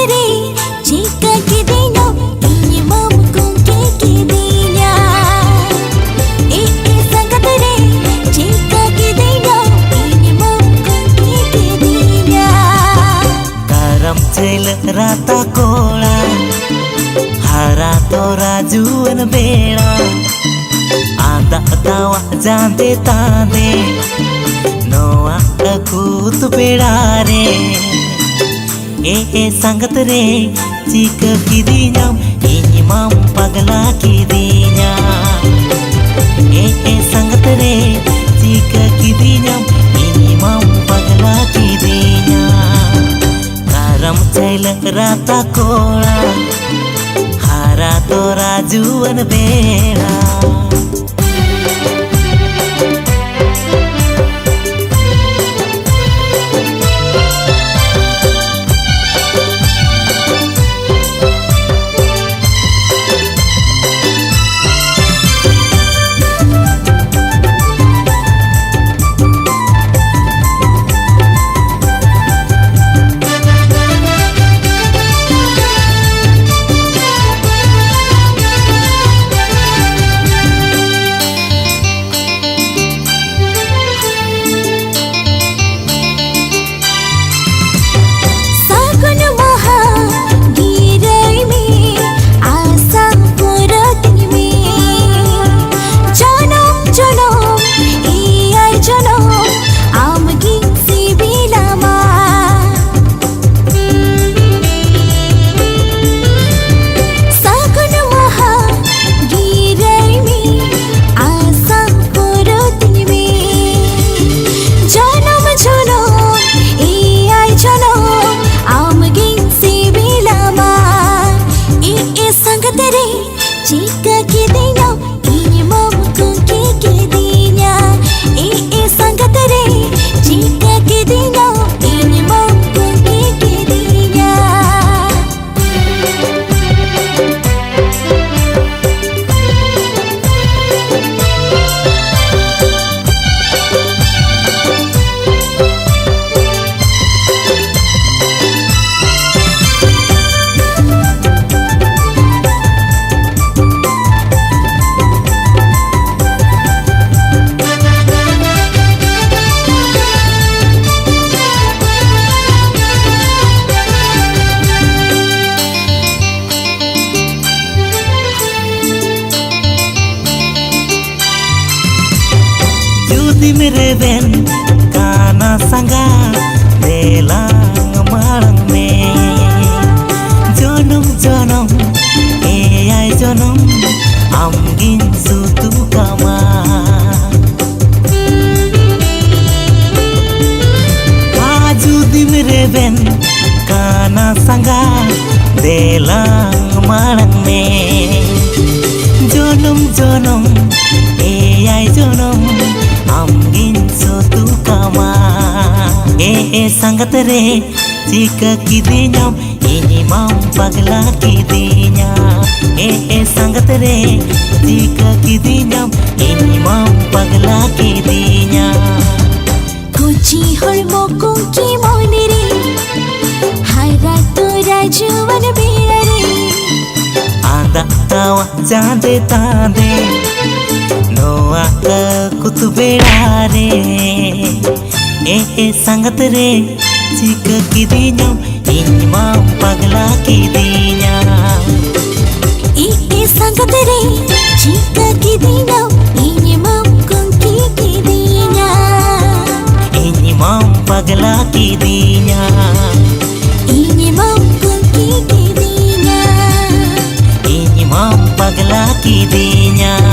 रे jika kidinya ini memungkinkan kidinya sangat re jika kidinya ini memungkinkan kidinya karam cel rata kola hara tora juan bela ada tawa jante tade noa aku tu pedare sangat re jika kidinya ini mam pagla kidinya sangat re jika kidinya ini mam pagla kidinya karam cel rata kola hara tora juan bela jika kidinya ini memungkinkan kidinya sangat re jika kidinya ini memungkinkan kidinya मेरे Ben काना संगा देlang malang me jonong jonong ai jonong amgin sutu kama ajudi mere ben kana sanga delang malang me jonong jonong ai jonong amgin sutu kama sangat re jika kidinya ini mam pagla kidinya sangat re jika kidinya ini mam pagla kidinya kuci holmo kunki monire hara tora juan beare ada tawa jante tade noa aku tu bedare sangat re jika kidinya ini mam pagla kidinya sangat re jika kidinya ini memungkinkan kidinya ini mam pagla kidinya ini memungkinkan kidinya ini mam pagla kidinya